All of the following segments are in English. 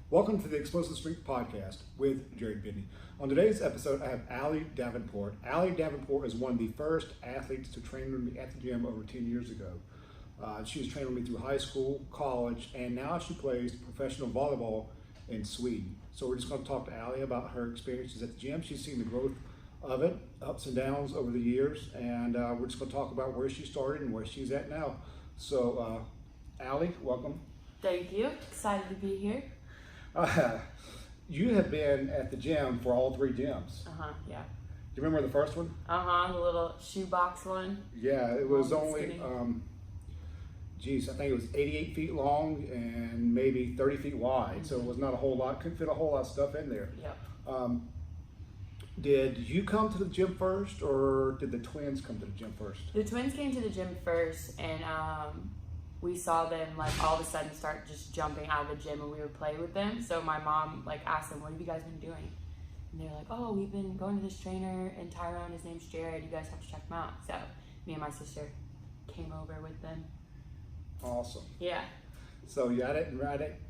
Welcome to the Explosive Strength Podcast with Jared Bidney. On today's episode, I have Allie Davenport. Allie Davenport is one of the first athletes to train with me at the gym over 10 years ago. She was trained with me through high school, college, and now she plays professional volleyball in Sweden. So we're just going to talk to Allie about her experiences at the gym. She's seen the growth of it, ups and downs over the years, and we're just going to talk about where she started and where she's at now. So, Allie, welcome. Thank you. Excited to be here. You have been at the gym for all three gyms. Yeah. Do you remember the first one? The little shoebox one. Yeah, it was Long, only, skinny. I think it was 88 feet long and maybe 30 feet wide. So it was not a whole lot, couldn't fit a whole lot of stuff in there. Yep. Did you come to the gym first or did the twins come to the gym first? The twins came to the gym first, and we saw them like all of a sudden start just jumping out of the gym, and we would play with them. So my mom like asked them, "What have you guys been doing?" And they're like, "Oh, we've been going to this trainer in Tyrone. His name's Jared. You guys have to check him out." So me and my sister came over with them. Awesome. Yeah. So yeah,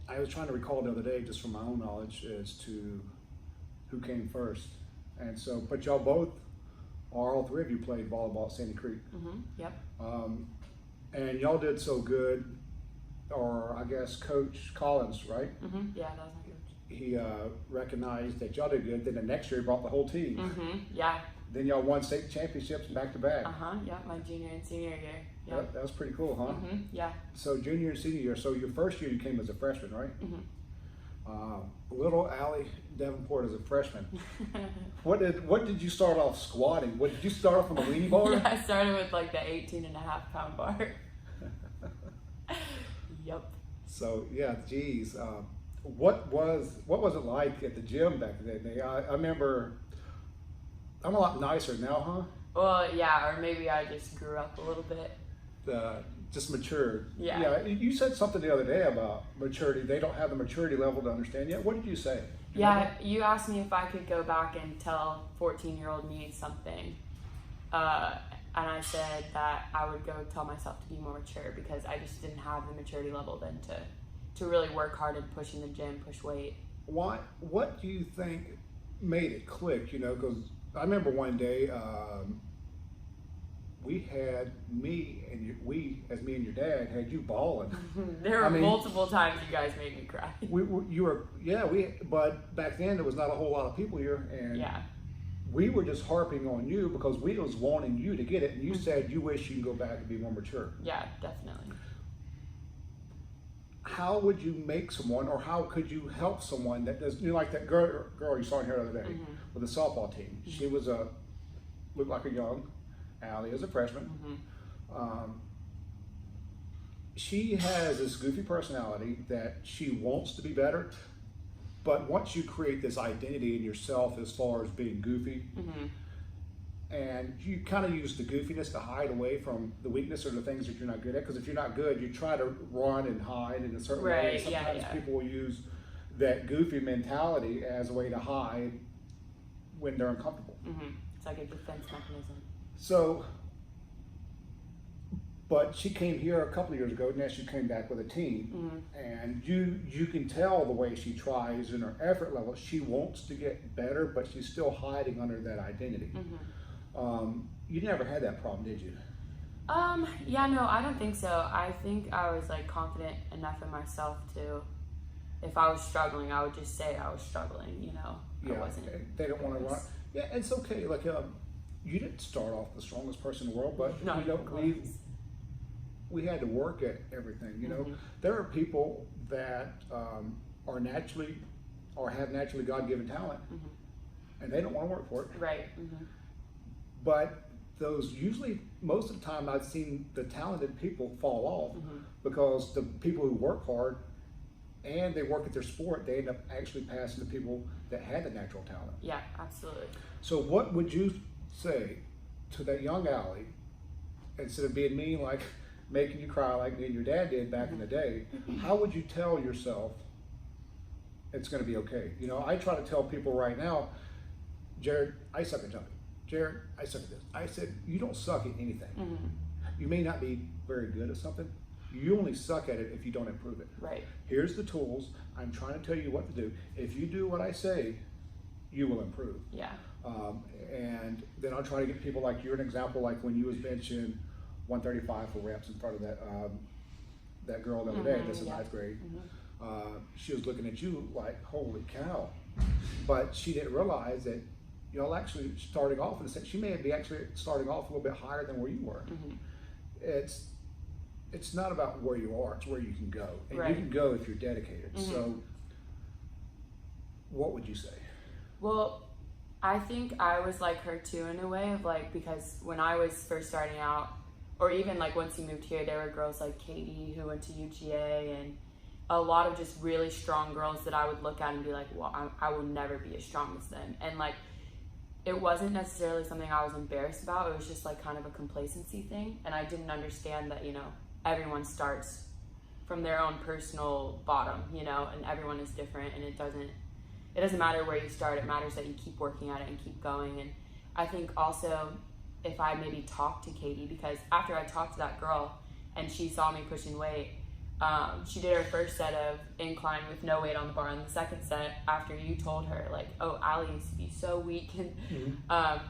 I was trying to recall the other day, just from my own knowledge, as to who came first. And so, but y'all both, or all three of you, played volleyball at Sandy Creek. Yep. And y'all did so good, or I guess Coach Collins, right? Yeah, that was my coach. He recognized that y'all did good. Then the next year he brought the whole team. Yeah. Then y'all won state championships back to back. Yeah, my junior and senior year. Yep. That was pretty cool, huh? Yeah. So junior and senior year. So your first year you came as a freshman, right? Little Allie Davenport as a freshman. What did you start off squatting? What did you start off on the weenie bar? Yeah, I started with like the 18.5-pound bar. Yep. So yeah, geez, what was it like at the gym back then? I remember. I'm a lot nicer now, huh? Well, yeah, or maybe I just grew up a little bit. Just matured. Yeah. Yeah. You said something the other day about maturity. They don't have the maturity level to understand yet. What did you say? Yeah, you asked me if I could go back and tell 14-year-old me something. And I said that I would go tell myself to be more mature because I just didn't have the maturity level then to really work hard and push in the gym, push weight. What do you think made it click? You know, because I remember one day we had me and your dad had you balling. There were multiple times you guys made me cry. But back then there was not a whole lot of people here, and yeah. We were just harping on you because we was wanting you to get it, and you said you wish you can go back and be more mature. Yeah, definitely. How would you make someone, or how could you help someone that does, like that girl you saw here the other day with the softball team? She was looked like a young Allie as a freshman. She has this goofy personality that she wants to be better, but once you create this identity in yourself as far as being goofy, and you kind of use the goofiness to hide away from the weakness or the things that you're not good at. Because if you're not good, you try to run and hide in a certain way. Sometimes people will use that goofy mentality as a way to hide when they're uncomfortable. It's like a defense mechanism. So, but she came here a couple of years ago, and now she came back with a team, and you can tell the way she tries in her effort level. She wants to get better, but she's still hiding under that identity. You never had that problem, did you? Yeah, no, I don't think so. I think I was like confident enough in myself to, if I was struggling, I would just say I was struggling, you know. Yeah, I wasn't. they don't want to run. Yeah, it's okay. Like, you didn't start off the strongest person in the world, but no, we had to work at everything. You know, there are people that are naturally or have naturally God-given talent, and they don't want to work for it. Right. But those usually, most of the time, I've seen the talented people fall off because the people who work hard and they work at their sport, they end up actually passing the people that had the natural talent. Yeah, absolutely. So what would you say to that young Allie, instead of being mean, like making you cry like me and your dad did back in the day? How would you tell yourself it's going to be okay? You know, I try to tell people right now, Jared, I suck at jumping. Jared, I suck at this. I said, you don't suck at anything. You may not be very good at something, You only suck at it if you don't improve it. Right. Here's the tools. I'm trying to tell you what to do. If you do what I say, you will improve. Yeah. And then I'll try to get people like you're an example, like when you was benching 135 for reps in front of that girl the other day, that's in ninth grade. She was looking at you like, holy cow. But she didn't realize that y'all actually starting off, in a sense, she may be actually starting off a little bit higher than where you were. It's not about where you are, it's where you can go. And you can go if you're dedicated. So what would you say? Well, I think I was like her too in a way of like, because when I was first starting out, or even like once you moved here, there were girls like Katie who went to UGA, and a lot of just really strong girls that I would look at and be like, well, I will never be as strong as them. And like, it wasn't necessarily something I was embarrassed about. It was just like kind of a complacency thing. And I didn't understand that, you know, everyone starts from their own personal bottom, you know, and everyone is different, and it doesn't matter where you start. It matters that you keep working at it and keep going. And I think also if I maybe talked to Katie, because after I talked to that girl and she saw me pushing weight, she did her first set of incline with no weight on the bar. And the second set, after you told her like, oh, Allie used to be so weak, and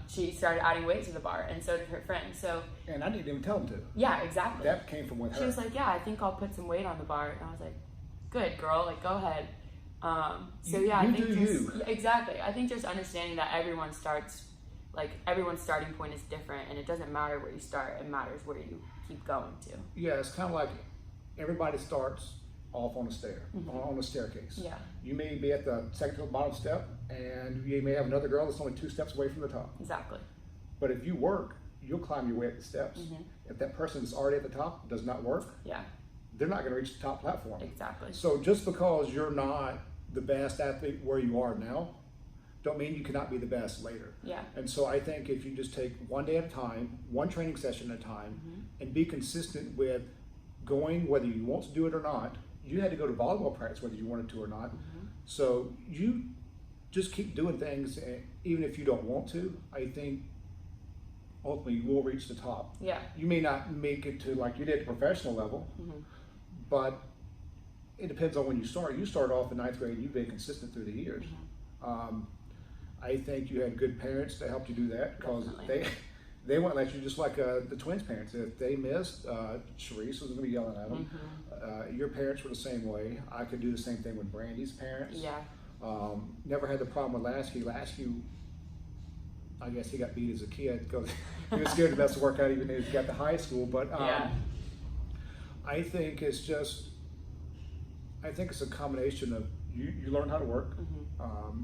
she started adding weight to the bar, and so did her friend. So, and I didn't even tell them to. Yeah, exactly. That came from with her. She was like, yeah, I think I'll put some weight on the bar. And I was like, good girl, like go ahead. So yeah, I think exactly. I think just understanding that everyone's starting point is different, and it doesn't matter where you start, it matters where you keep going to. Yeah, it's kind of like everybody starts off on a on a staircase. Yeah. You may be at the second to the bottom step, and you may have another girl that's only 2 steps away from the top. Exactly. But if you work, you'll climb your way up the steps. If that person that's already at the top does not work, they're not going to reach the top platform. Exactly. So just because you're not the best athlete where you are now, don't mean you cannot be the best later. Yeah. And so I think if you just take one day at a time, one training session at a time, and be consistent with going, whether you want to do it or not. You had to go to volleyball practice whether you wanted to or not. So you just keep doing things, even if you don't want to. I think ultimately you will reach the top. Yeah. You may not make it to like you did at the professional level, but it depends on when you start. You started off in ninth grade and you've been consistent through the years. I think you had good parents that helped you do that, because they wouldn't let you, just like the twins' parents. If they missed, Sharice was going to be yelling at them. Your parents were the same way. I could do the same thing with Brandy's parents. Yeah. Never had the problem with Lasky. Lasky, I guess he got beat as a kid because he was scared to best to work out even if he got to high school. But I think it's a combination of you learn how to work.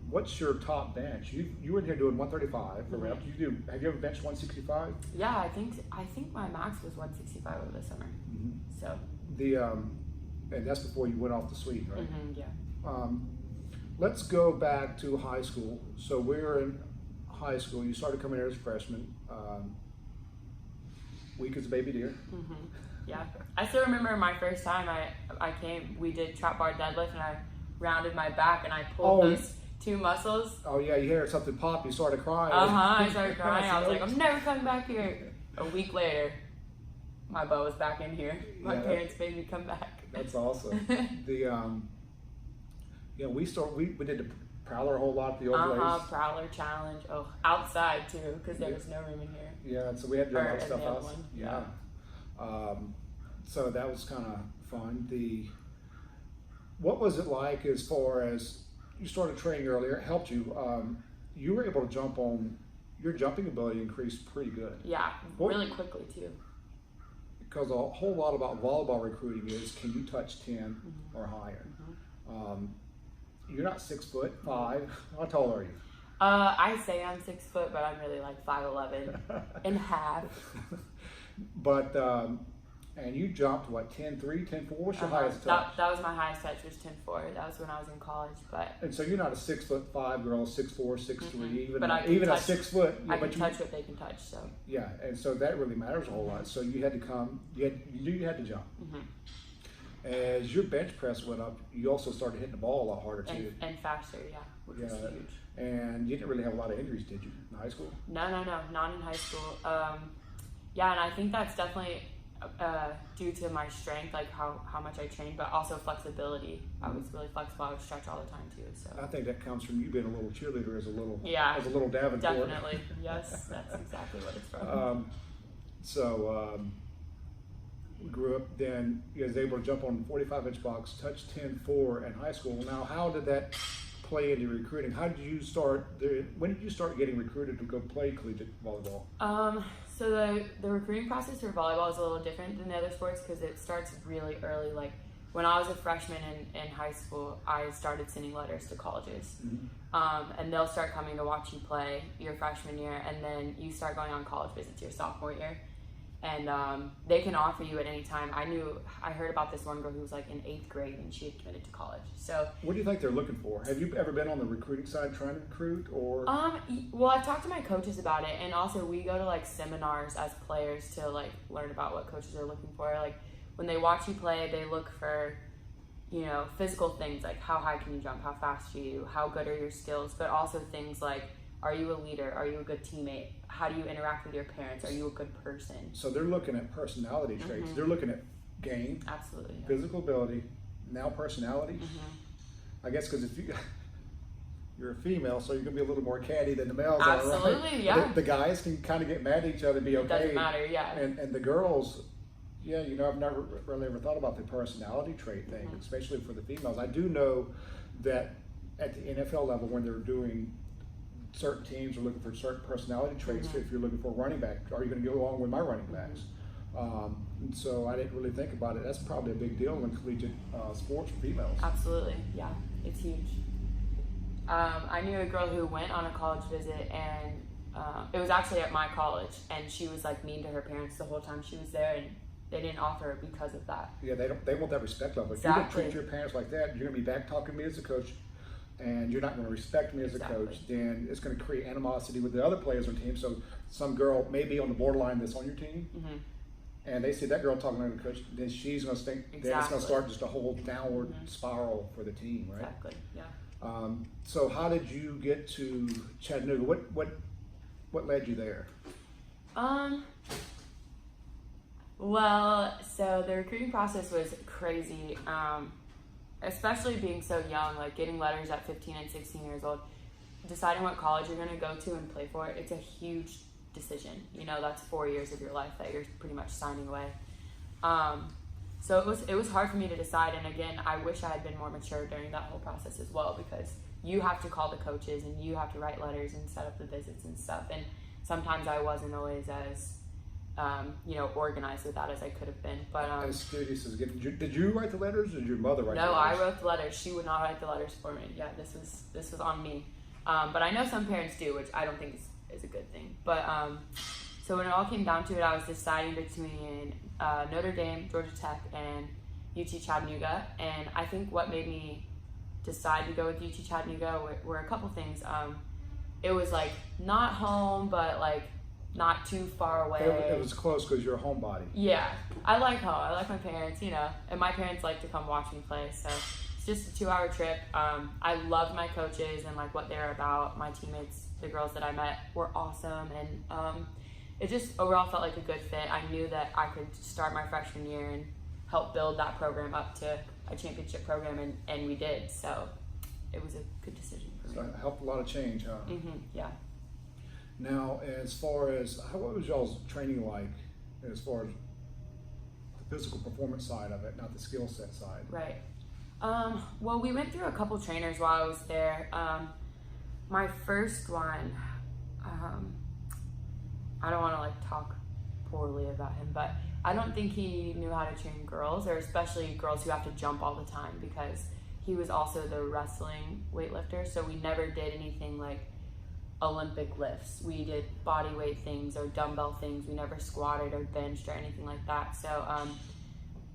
What's your top bench? You were in here doing 135 for reps. Have you ever benched 165? Yeah, I think my max was 165 over the summer. So and that's before you went off to Sweden, right? Yeah. Let's go back to high school. So we were in high school. You started coming here as a freshman. Weak as a baby deer. Yeah, I still remember my first time I came. We did trap bar deadlift, and I rounded my back and I pulled those 2 muscles. Oh yeah, you heard something pop, you started crying. I started crying. I was like, I'm never coming back here. A week later, my bow was back in here. My parents made me come back. That's awesome. We did the prowler a whole lot at the old place. Prowler challenge. Oh, outside too, because there was no room in here. Yeah, and so we had to do a lot of stuff outside. Yeah. So that was kind of fun. What was it like as far as you started training earlier? It helped you. You were able to jump on, your jumping ability increased pretty good. Yeah, really quickly too. Because a whole lot about volleyball recruiting is, can you touch 10 or higher? You're not 6'5". How tall are you? I say I'm 6 foot, but I'm really like 5'11" and half. But and you jumped what, 10'3", 10'4"? What's your highest touch? That was my highest touch, was 10'4". That was when I was in college. And so you're not a 6'5" girl, 6'4", 6'3", even touch, a 6 foot. I can touch what they can touch. So yeah, and so that really matters a whole lot. So you had to come. You had to jump. As your bench press went up, you also started hitting the ball a lot harder too. And faster, which was huge. And you didn't really have a lot of injuries, did you, in high school? No, not in high school. Yeah, and I think that's definitely due to my strength, like how much I trained, but also flexibility. I was really flexible. I would stretch all the time too. So I think that comes from you being a little cheerleader as a little Davenport. Definitely. Yes, that's exactly what it's from. We grew up then, you was able to jump on 45-inch box, touch 10-4 in high school. Now, how did that play into recruiting? How did you start, when did you start getting recruited to go play collegiate volleyball? So the recruiting process for volleyball is a little different than the other sports because it starts really early. Like when I was a freshman in high school, I started sending letters to colleges. Mm-hmm. And they'll start coming to watch you play your freshman year, and then you start going on college visits your sophomore year. And they can offer you at any time. I heard about this one girl who was like in 8th grade and she had committed to college. So what do you think they're looking for? Have you ever been on the recruiting side trying to recruit, or? Well, I've talked to my coaches about it, and also we go to like seminars as players to like learn about what coaches are looking for. Like when they watch you play, they look for, physical things like how high can you jump, how fast are you, how good are your skills, but also things like, are you a leader? Are you a good teammate? How do you interact with your parents? Are you a good person? So they're looking at personality traits. Mm-hmm. They're looking at game, absolutely, yeah. physical ability, now personality. Mm-hmm. I guess because if you're a female, so you're gonna be a little more catty than the males absolutely, are, right? Yeah. The guys can kind of get mad at each other and be okay. It doesn't matter, yeah. And the girls, I've never really ever thought about the personality trait thing, Mm-hmm. especially for the females. I do know that at the NFL level, when they're doing certain teams are looking for certain personality traits. Mm-hmm. If you're looking for a running back, are you going to go along with my running backs? And so I didn't really think about it. That's probably a big deal in collegiate sports for females. Absolutely, yeah, it's huge. I knew a girl who went on a college visit, and it was actually at my college, and she was like mean to her parents the whole time she was there, and they didn't offer her because of that. Yeah, they want that respect level. If exactly. you don't treat your parents like that, you're going to be back talking to me as a coach, and you're not going to respect me as exactly. a coach, then it's going to create animosity with the other players on the team. So some girl may be on the borderline that's on your team, mm-hmm. and they see that girl talking to the coach, then she's going to think, exactly. then it's going to start just a whole downward mm-hmm. spiral for the team, right? Exactly, yeah. So how did you get to Chattanooga? What led you there? Well, so the recruiting process was crazy. Especially being so young, like getting letters at 15 and 16 years old, deciding what college you're going to go to and play for, it's a huge decision. That's 4 years of your life that you're pretty much signing away. So it was hard for me to decide, and again, I wish I had been more mature during that whole process as well, because you have to call the coaches and you have to write letters and set up the visits and stuff, and sometimes I wasn't always as organized with that as I could have been. But as studious as did you write the letters, or did your mother write the no, letters? I wrote the letters. She would not write the letters for me. Yeah, this was on me. But I know some parents do, which I don't think is a good thing. But so when it all came down to it, I was deciding between Notre Dame, Georgia Tech, and UT Chattanooga. And I think what made me decide to go with UT Chattanooga were a couple things. It was like not home, but like not too far away. It was close because you're a homebody. Yeah, I like home. I like my parents, and my parents like to come watch me play. So it's just a 2-hour trip. I loved my coaches and like what they're about. My teammates, the girls that I met, were awesome, and it just overall felt like a good fit. I knew that I could start my freshman year and help build that program up to a championship program, and we did. So it was a good decision for me. So it helped a lot of change, huh? Mm-hmm, yeah. Now, as far as what was y'all's training like, as far as the physical performance side of it, not the skill set side? Right. Well, we went through a couple trainers while I was there. My first one, I don't want to like talk poorly about him, but I don't think he knew how to train girls, or especially girls who have to jump all the time, because he was also the wrestling weightlifter. So we never did anything like Olympic lifts. We did body weight things or dumbbell things. We never squatted or benched or anything like that. So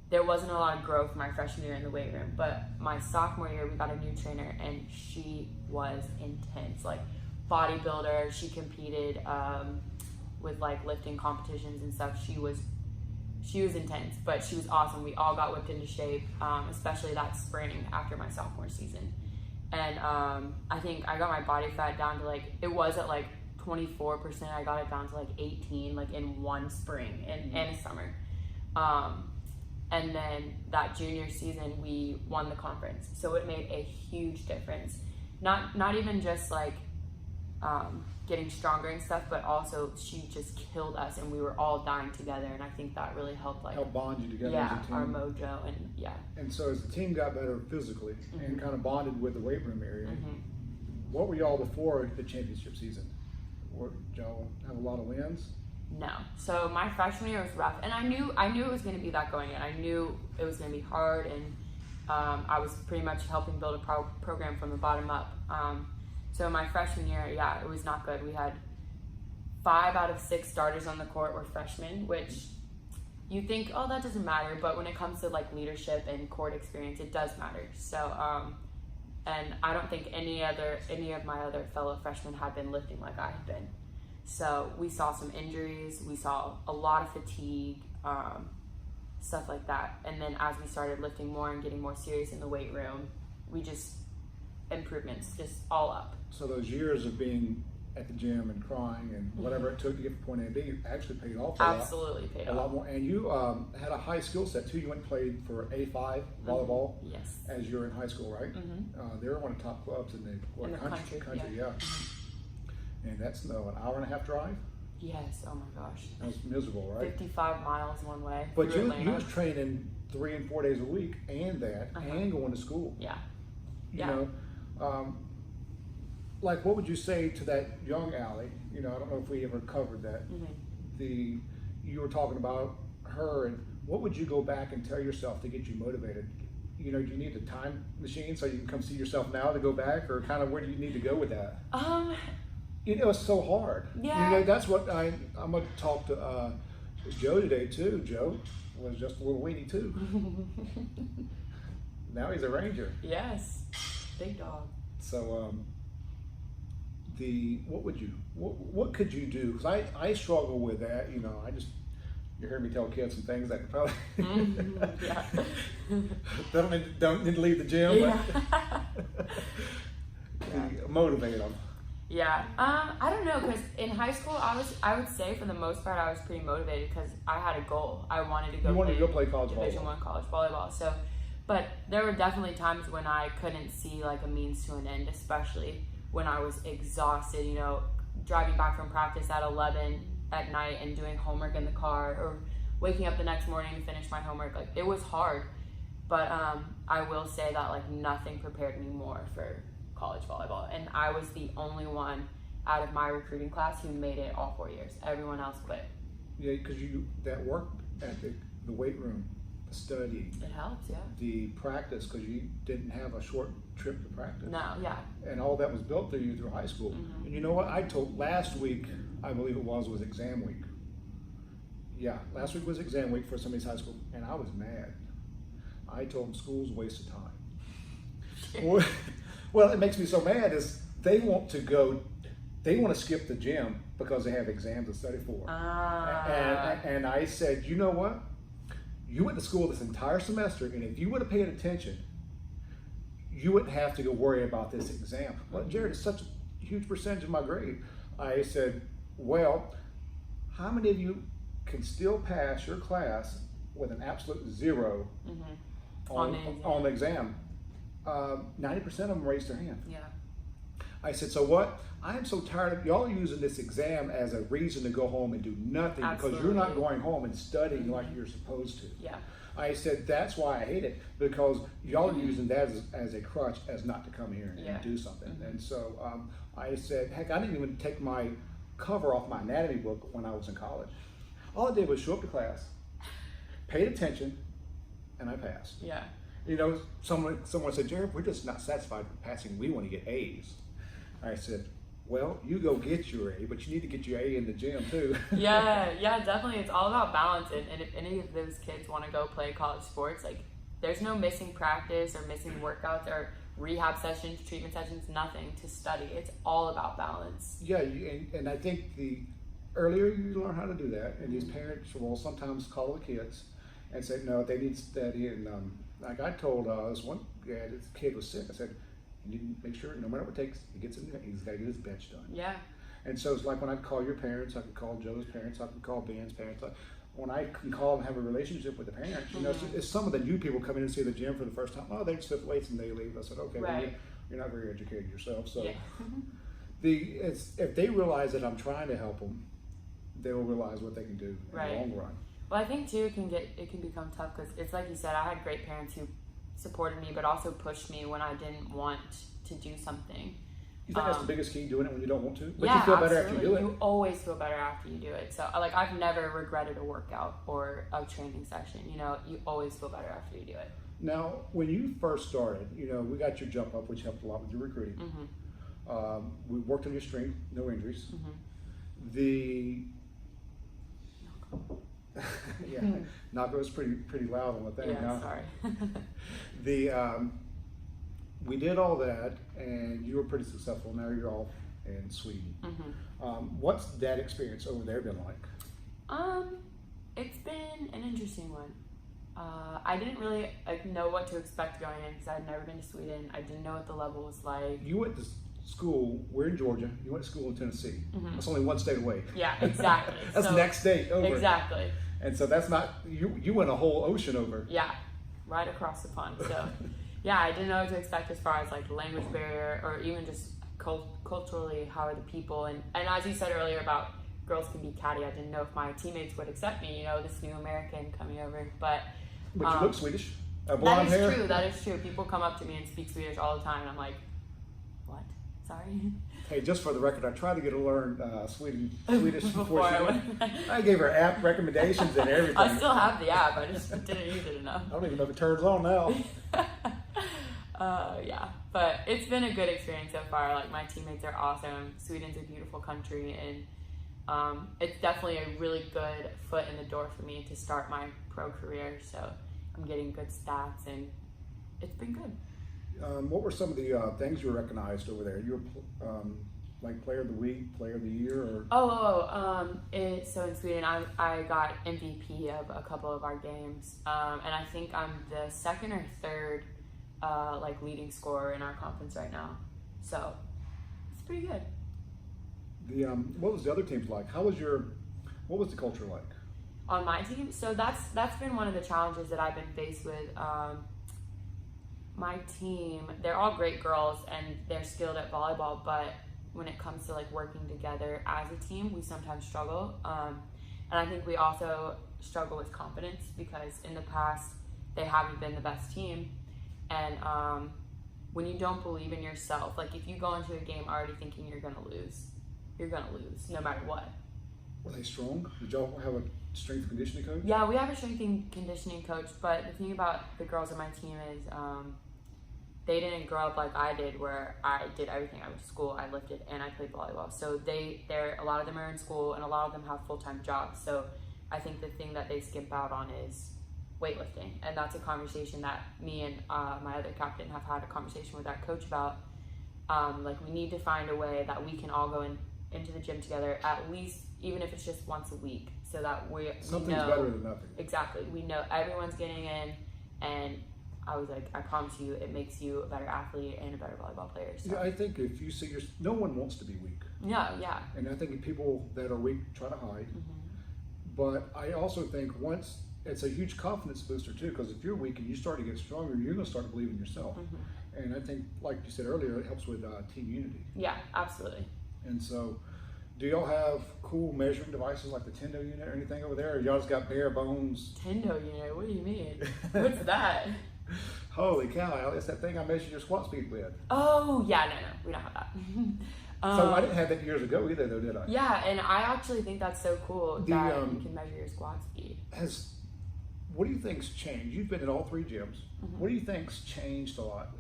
there wasn't a lot of growth my freshman year in the weight room. But my sophomore year, we got a new trainer, and she was intense. Like bodybuilder, she competed with like lifting competitions and stuff. She was intense, but she was awesome. We all got whipped into shape, especially that spring after my sophomore season. And I think I got my body fat down to like, it was at like 24%. I got it down to like 18, like in one spring and a summer. And then that junior season, we won the conference. So it made a huge difference. Not even just like getting stronger and stuff, but also she just killed us, and we were all dying together. And I think that really helped, like, help bond you together yeah, as a team. our mojo, and yeah. And so as the team got better physically and kind of bonded with the weight room area, what were y'all before the championship season? Did y'all have a lot of wins? No. So my freshman year was rough, and I knew it was going to be that going in. I knew it was going to be hard, and I was pretty much helping build a program from the bottom up. So my freshman year, yeah, it was not good. We had 5 out of 6 starters on the court were freshmen, which you think, oh, that doesn't matter, but when it comes to like leadership and court experience, it does matter. So, and I don't think any of my other fellow freshmen had been lifting like I had been. So we saw some injuries, we saw a lot of fatigue, stuff like that. And then as we started lifting more and getting more serious in the weight room, we just, improvements, just all up. So those years of being at the gym and crying and whatever it took to get from point A to B actually paid off Absolutely paid a off. lot more. And you had a high skill set too. You went and played for A5 volleyball Yes. as you were in high school, right? They were one of the top clubs in the country, yeah. And that's an hour and a half drive? Yes, oh my gosh. That was miserable, right? 55 miles one way. But you was training 3 and 4 days a week and that, and going to school. Yeah. You know, like what would you say to that young Allie? You know, I don't know if we ever covered that. You were talking about her, and what would you go back and tell yourself to get you motivated? You know, do you need a time machine so you can come see yourself now to go back, or kind of where do you need to go with that? You know, it's so hard. Yeah. You know, that's what I'm going to talk to Joe today too. Joe was just a little weenie too. Now he's a Ranger. Yes, big dog. So, what could you do? Because I struggle with that. You know, you heard me tell kids some things that could probably don't need to leave the gym, but motivate them. Yeah, I don't know, because in high school I would say for the most part I was pretty motivated because I had a goal. I wanted to go play college Division volleyball. I college volleyball. So, but there were definitely times when I couldn't see like a means to an end, especially when I was exhausted. You know, driving back from practice at 11 at night and doing homework in the car, or waking up the next morning to finish my homework. Like, it was hard, but I will say that like nothing prepared me more for college volleyball, and I was the only one out of my recruiting class who made it all 4 years. Everyone else quit. Yeah, because that work ethic, the weight room, the study, It helps, yeah. the practice, because you didn't have a short trip to practice. No, yeah. And all that was built through you through high school. And you know what? I told last week, I believe it was exam week. Yeah, last week was exam week for somebody's high school, and I was mad. I told them school's a waste of time. Well, it makes me so mad is they want to skip the gym because they have exams to study for. And I said, you know what? You went to school this entire semester, and if you would have paid attention, you wouldn't have to go worry about this exam. Well, Jared, it's such a huge percentage of my grade. I said, well, how many of you can still pass your class with an absolute 0 on the exam? 90% of them raised their hand. Yeah. I said, so what? I'm so tired of y'all using this exam as a reason to go home and do nothing. Absolutely. Because you're not going home and studying like you're supposed to. Yeah. I said, that's why I hate it, because y'all are using that as a crutch as not to come here and do something. And so I said, heck, I didn't even take my cover off my anatomy book when I was in college. All I did was show up to class, paid attention, and I passed. Yeah. You know, someone said, Jared, we're just not satisfied with passing. We want to get A's. I said, well, you go get your A, but you need to get your A in the gym too. yeah, definitely. It's all about balance. And if any of those kids want to go play college sports, like, there's no missing practice or missing workouts or rehab sessions, treatment sessions, nothing to study. It's all about balance. Yeah, and I think the earlier you learn how to do that, and these parents will sometimes call the kids and say, no, they need to study. And like I told this one guy, this kid was sick. I said, you need to make sure, no matter what it takes, he's got to get his bench done. Yeah. And so it's like when I call your parents, I can call Joe's parents, I can call Ben's parents. Like, when I can call and have a relationship with the parents, you know, it's some of the new people coming in to see the gym for the first time. Oh, they just lift weights and they leave. I said, okay, well, you're not very educated yourself. So if they realize that I'm trying to help them, they'll realize what they can do in the long run. Well, I think too it can become tough because it's like you said, I had great parents who supported me but also pushed me when I didn't want to do something. You think that's the biggest key, doing it when you don't want to? But yeah, you feel better absolutely. after you do it. You always feel better after you do it. So like I've never regretted a workout or a training session. You know, you always feel better after you do it. Now, when you first started, you know, we got your jump up, which helped a lot with your recruiting. We worked on your strength, no injuries. Knock was pretty loud on the thing. Yeah, sorry. We did all that, and you were pretty successful. Now you're off in Sweden. What's that experience over there been like? It's been an interesting one. I didn't really know what to expect going in because I'd never been to Sweden. I didn't know what the level was like. You went to school. We're in Georgia. You went to school in Tennessee. That's only one state away. Yeah, exactly. That's the next state over. Exactly. And so that's not you went a whole ocean over. Yeah, right across the pond. So. Yeah, I didn't know what to expect as far as like the language barrier or even just culturally how are the people and as you said earlier about girls can be catty. I didn't know if my teammates would accept me, you know, this new American coming over. But you look Swedish. Blonde hair. True. That is true. People come up to me and speak Swedish all the time, and I'm like, what? Sorry. Hey, just for the record, I tried to get her to learn Swedish before she went. I gave her app recommendations and everything. I still have the app. I just didn't use it enough. I don't even know if it turns on now. Yeah, but it's been a good experience so far. Like my teammates are awesome. Sweden's a beautiful country, and it's definitely a really good foot in the door for me to start my pro career. So I'm getting good stats, and it's been good. What were some of the things you were recognized over there? You were like player of the week, player of the year, or? So in Sweden, I got MVP of a couple of our games, and I think I'm the second or third like leading scorer in our conference right now. So it's pretty good. What was the other teams like? What was the culture like? On my team, so that's been one of the challenges that I've been faced with. My team, they're all great girls and they're skilled at volleyball, but when it comes to like working together as a team, we sometimes struggle. And I think we also struggle with confidence because in the past they haven't been the best team. And when you don't believe in yourself, like if you go into a game already thinking you're gonna lose no matter what. Were they strong? Did y'all have a strength and conditioning coach? Yeah, we have a strength and conditioning coach, but the thing about the girls on my team is they didn't grow up like I did, where I did everything. I went to school, I lifted, and I played volleyball. So a lot of them are in school, and a lot of them have full-time jobs. So I think the thing that they skip out on is weightlifting, and that's a conversation that me and my other captain have had a conversation with that coach about. Like we need to find a way that we can all go into the gym together, at least even if it's just once a week, so that something's know, better than nothing. Exactly, we know everyone's getting in, and I was like, I promise you, it makes you a better athlete and a better volleyball player. So. Yeah, I think if you see no one wants to be weak. No, yeah. And I think people that are weak try to hide. But I also think it's a huge confidence booster too, because if you're weak and you start to get stronger, you're going to start to believe in yourself. And I think, like you said earlier, it helps with team unity. Yeah, absolutely. And so, do y'all have cool measuring devices like the Tendo unit or anything over there, or y'all just got bare bones? Tendo unit? What do you mean? What's that? Holy cow, it's that thing I measure your squat speed with. Oh, yeah, no, we don't have that. So I didn't have that years ago either, though, did I? Yeah, and I actually think that's so cool that you can measure your squat speed. What do you think's changed? You've been in all three gyms. What do you think's changed a lot?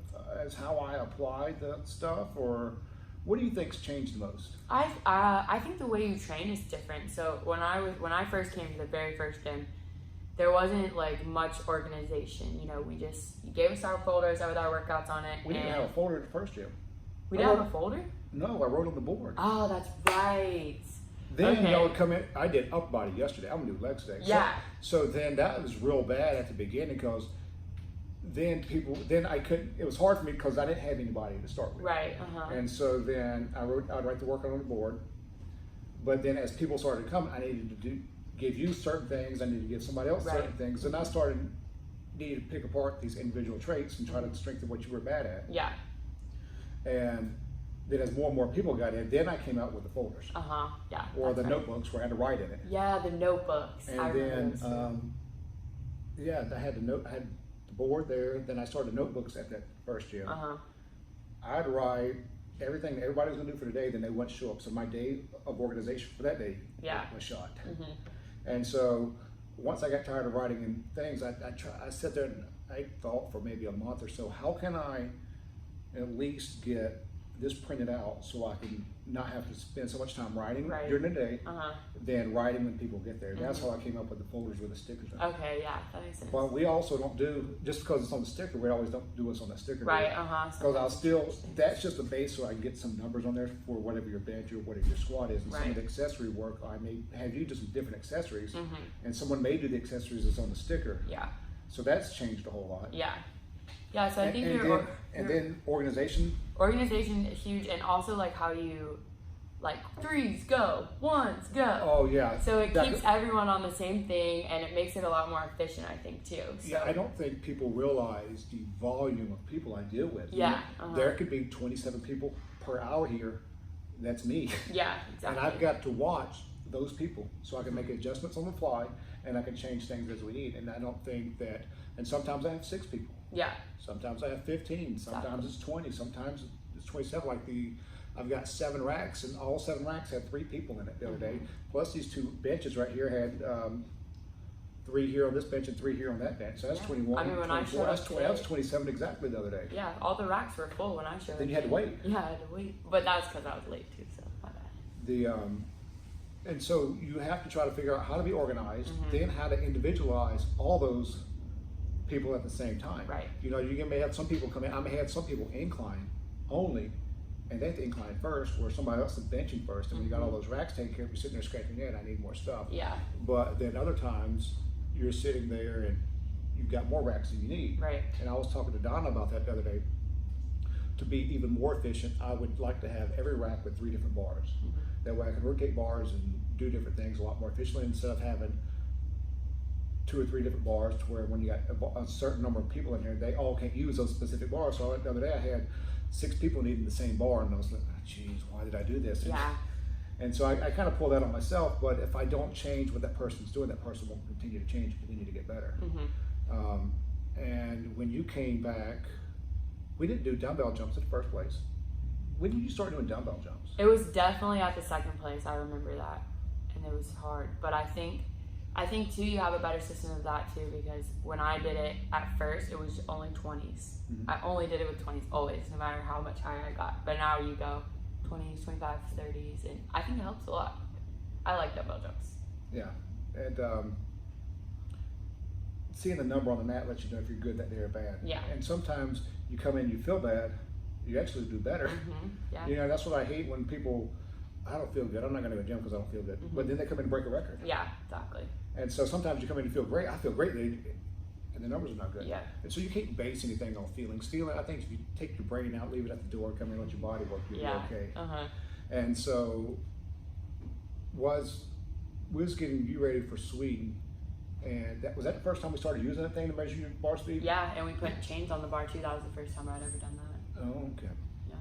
As how I apply the stuff, or what do you think's changed the most? I think the way you train is different. So when I first came to the very first gym, there wasn't like much organization. You know, you gave us our folders with our workouts on it. We didn't have a folder at the first gym. We didn't have a folder? No, I wrote on the board. Oh, that's right. Then y'all would come in. I did upper body yesterday. I'm gonna do legs today. Yeah. So then that was real bad at the beginning because then I couldn't. It was hard for me because I didn't have anybody to start with. Right. And so then I'd write the workout on the board. But then as people started coming, I needed to give you certain things, I need to give somebody else certain things, and I started needing to pick apart these individual traits and try to strengthen what you were bad at. Yeah. And then as more and more people got in, then I came out with the folders. Yeah. Or the notebooks where I had to write in it. Yeah, the notebooks. And then, I had the board there. Then I started notebooks at that first gym. I'd write everything that everybody was gonna do for the day, then they wouldn't show up. So my day of organization for that day was shot. And so once I got tired of writing in things, I sat there and I thought for maybe a month or so, how can I at least get this printed out so I can not have to spend so much time writing during the day than writing when people get there. That's how I came up with the folders with the stickers on. Okay, yeah, that makes sense. But we also don't do, just because it's on the sticker, we always don't do what's on the sticker. Right, Because I'll still, that's just a base so I can get some numbers on there for whatever your bench or whatever your squat is. And some of the accessory work, I may have you do some different accessories, and someone may do the accessories that's on the sticker. Yeah. So that's changed a whole lot. Yeah. Yeah, so I think then organization is huge, and also like how you, like, threes go, ones go. Oh yeah. So it keeps everyone on the same thing, and it makes it a lot more efficient, I think, too. So. Yeah, I don't think people realize the volume of people I deal with. Yeah. There could be 27 people per hour here. That's me. Yeah, exactly. And I've got to watch those people so I can make adjustments on the fly, and I can change things as we need. And I don't think that. And sometimes I have 6 people. Yeah. Sometimes I have 15. Sometimes it's 20. Sometimes it's 27. Like I've got 7 racks, and all 7 racks had 3 people in it the other day. Plus these 2 benches right here had 3 here on this bench and 3 here on that bench. So that's 21. I mean, when 24. I showed up, that was 27 exactly the other day. Yeah, all the racks were full when I showed up. Then you had to wait. Yeah, I had to wait. But that's because I was late too, so my bad. And so you have to try to figure out how to be organized, then how to individualize all those people at the same time. Right. You know, you may have some people come in, I may have some people incline only, and they have to incline first, where somebody else is benching first, and when you got all those racks taken care of, you're sitting there scratching your head, I need more stuff. Yeah. But then other times, you're sitting there and you've got more racks than you need. Right. And I was talking to Donna about that the other day. To be even more efficient, I would like to have every rack with 3 different bars. That way I can rotate bars and do different things a lot more efficiently, instead of having 2 or 3 different bars, to where when you got a certain number of people in here, they all can't use those specific bars. So the other day I had 6 people needing the same bar, and I was like, oh, geez, why did I do this? And so I kind of pull that on myself, but if I don't change what that person's doing, that person won't continue to change and continue to get better. And when you came back, we didn't do dumbbell jumps in the first place. When did you start doing dumbbell jumps? It was definitely at the second place, I remember that. And it was hard, but I think too, you have a better system of that too, because when I did it at first, it was only 20s. I only did it with 20s always, no matter how much higher I got. But now you go 20s, 25s, 30s, and I think it helps a lot. I like dumbbell jumps. Yeah, and seeing the number on the mat lets you know if you're good that day or bad. Yeah. And sometimes you come in, you feel bad, you actually do better. Yeah. You know, that's what I hate when people, I don't feel good, I'm not going to go to the gym because I don't feel good. But then they come in and break a record. Yeah, exactly. And so sometimes you come in and feel great, I feel great, and the numbers are not good. Yeah. And so you can't base anything on feelings. Feeling, I think if you take your brain out, leave it at the door, come in, let your body work, you'll be okay. And so we was getting you ready for Sweden, and was that the first time we started using that thing to measure your bar speed? Yeah, and we put chains on the bar too. That was the first time I'd ever done that. Oh, okay. Yeah.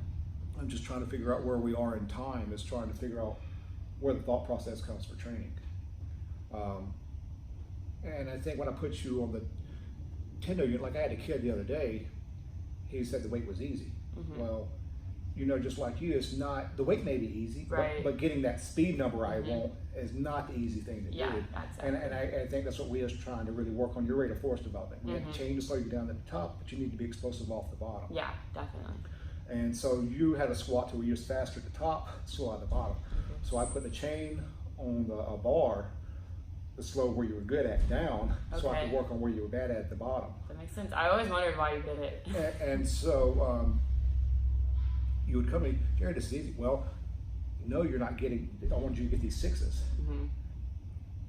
I'm just trying to figure out where we are in time, is trying to figure out where the thought process comes for training. And I think when I put you on the Tendo unit, like I had a kid the other day, he said the weight was easy. Well, you know, just like you, it's not, the weight may be easy, but getting that speed number I want is not the easy thing to do. Exactly. And I think that's what we are trying to really work on, your rate of force development. We have to change to slow you down at the top, but you need to be explosive off the bottom. Yeah, definitely. And so you had a squat to where you're faster at the top, slow at the bottom. So I put the chain on the bar, the slow where you were good at down, so I could work on where you were bad at the bottom. That makes sense. I always wondered why you did it. And so you would come in, Jared, this is easy. Well, no, you're not getting, I want you to get these 6s.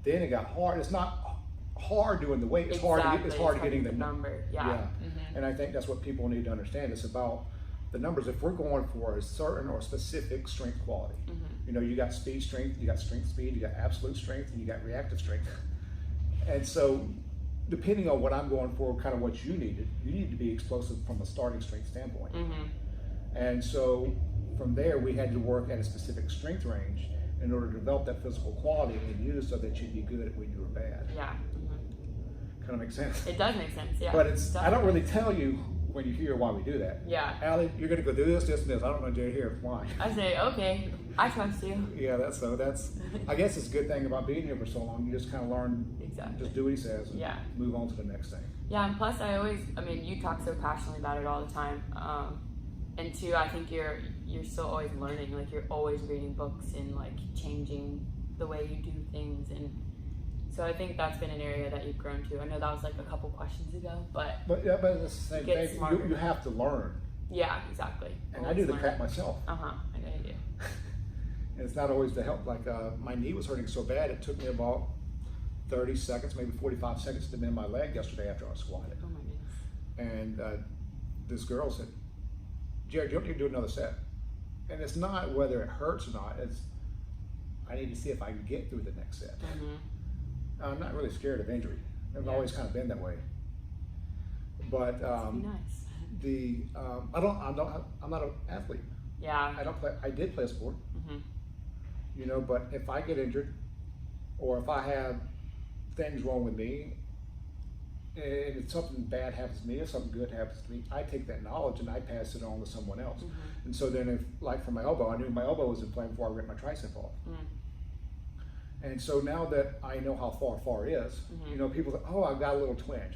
Then it got hard. It's not hard doing the weight, it's hard getting the number. Yeah. And I think that's what people need to understand. It's about the numbers, if we're going for a certain or specific strength quality, you know, you got speed strength, you got strength speed, you got absolute strength, and you got reactive strength. And so depending on what I'm going for, kind of what you need to be explosive from a starting strength standpoint. And so from there, we had to work at a specific strength range in order to develop that physical quality in you so that you'd be good at when you were bad. Yeah. Kind of makes sense? It does make sense, yeah. But I don't really tell you when you hear why we do that. Yeah. Allie, you're going to go do this, this, and this. I don't know, Jay, here. Why? I say, okay, I trust you. Yeah, that's I guess it's a good thing about being here for so long. You just kind of learn, just do what he says and move on to the next thing. Yeah, and plus you talk so passionately about it all the time. And two, I think you're still always learning. Like, you're always reading books and like changing the way you do things. And so I think that's been an area that you've grown to. I know that was like a couple questions ago, but it's the same thing. You have to learn. Yeah, exactly. And I do the crap myself. I know you do. And it's not always to help. Like my knee was hurting so bad, it took me about 30 seconds, maybe 45 seconds to bend my leg yesterday after I squatted. Oh my goodness. And this girl said, Jared, you don't need to do another set. And it's not whether it hurts or not, it's I need to see if I can get through the next set. I'm not really scared of injury. I've always kind of been that way. But nice. I'm not an athlete. Yeah. I did play a sport. You know, but if I get injured or if I have things wrong with me, and if something bad happens to me or something good happens to me, I take that knowledge and I pass it on to someone else. And so then if, like for my elbow, I knew my elbow was inflamed before I ripped my tricep off. And so now that I know how far is, you know, people say, oh, I got a little twinge.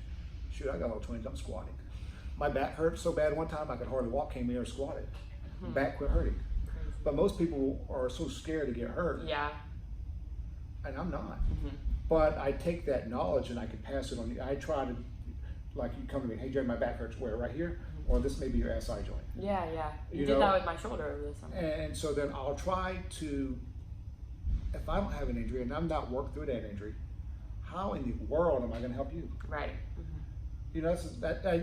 Shoot, I got a little twinge, I'm squatting. My back hurt so bad one time I could hardly walk, came here and squatted. Back quit hurting. Crazy. But most people are so scared to get hurt. Yeah. And I'm not. But I take that knowledge and I can pass it on. I try to, like you come to me, hey Jerry, my back hurts, where, right here? Or this may be your SI joint. Yeah. You did that with my shoulder over the summer. And so then I'll try to, if I don't have an injury and I'm not worked through that injury, how in the world am I going to help you? Right. You know,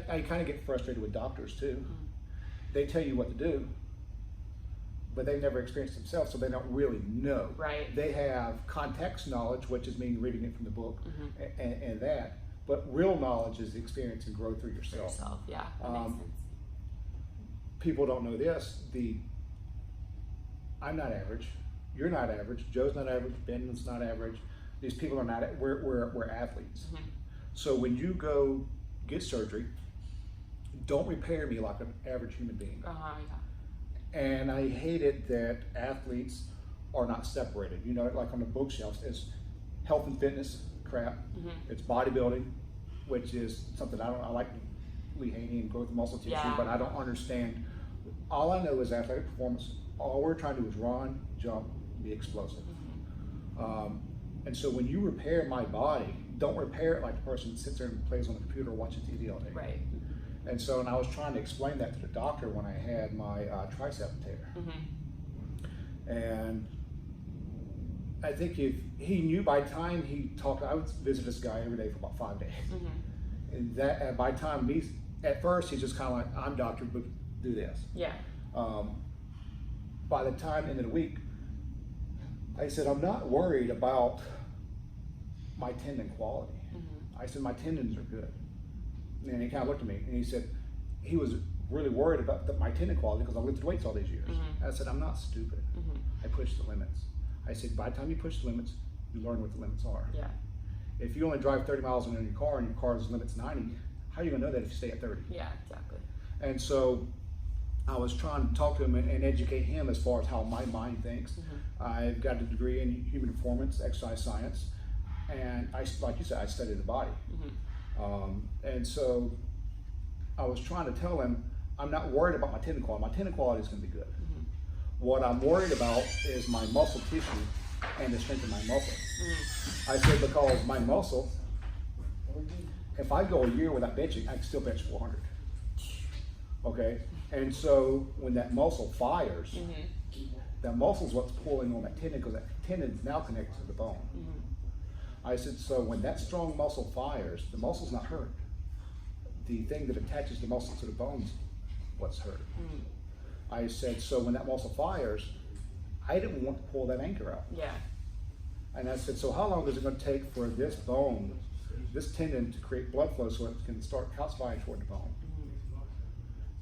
I kind of get frustrated with doctors too. They tell you what to do, but they've never experienced themselves, so they don't really know. Right. They have context knowledge, which is mean reading it from the book, and that. But real knowledge is the experience and growth through yourself. Yeah, that makes sense. People don't know this. I'm not average. You're not average. Joe's not average. Ben's not average. These people are not. We're athletes. So when you go get surgery, don't repair me like an average human being. And I hate it that athletes are not separated. You know, like on the bookshelves, it's health and fitness crap. It's bodybuilding, which is something I like Lee Haney and growth of muscle tissue, but I don't understand. All I know is athletic performance. All we're trying to do is run, jump, be explosive. And so when you repair my body, don't repair it like the person that sits there and plays on the computer or watches TV all day. Right. And so, and I was trying to explain that to the doctor when I had my tricep tear. And I think if he knew by the time he talked, I would visit this guy every day for about 5 days. And that by the time at first he's just kind of like, I'm doctor, but do this. Yeah. By the time end of the week, I said, I'm not worried about my tendon quality. I said, my tendons are good. And he kind of looked at me and he said, he was really worried about my tendon quality because I lifted weights all these years. I said, I'm not stupid. I push the limits. I said, by the time you push the limits, you learn what the limits are. Yeah. If you only drive 30 miles in your car and your car's limits 90, how are you going to know that if you stay at 30? Yeah, exactly. And so I was trying to talk to him and educate him as far as how my mind thinks. I've got a degree in human performance, exercise science, and like you said, I study the body. And so I was trying to tell him, I'm not worried about my tendon quality. My tendon quality is going to be good. What I'm worried about is my muscle tissue and the strength of my muscle. I said, because my muscle, if I go a year without benching, I can still bench 400. Okay? And so when that muscle fires, that muscle is what's pulling on that tendon, because that tendon is now connected to the bone. I said, so when that strong muscle fires, the muscle's not hurt. The thing that attaches the muscle to the bone's what's hurt. I said, so when that muscle fires, I didn't want to pull that anchor out. Yeah. And I said, so how long is it going to take for this bone, this tendon to create blood flow so it can start calcifying toward the bone?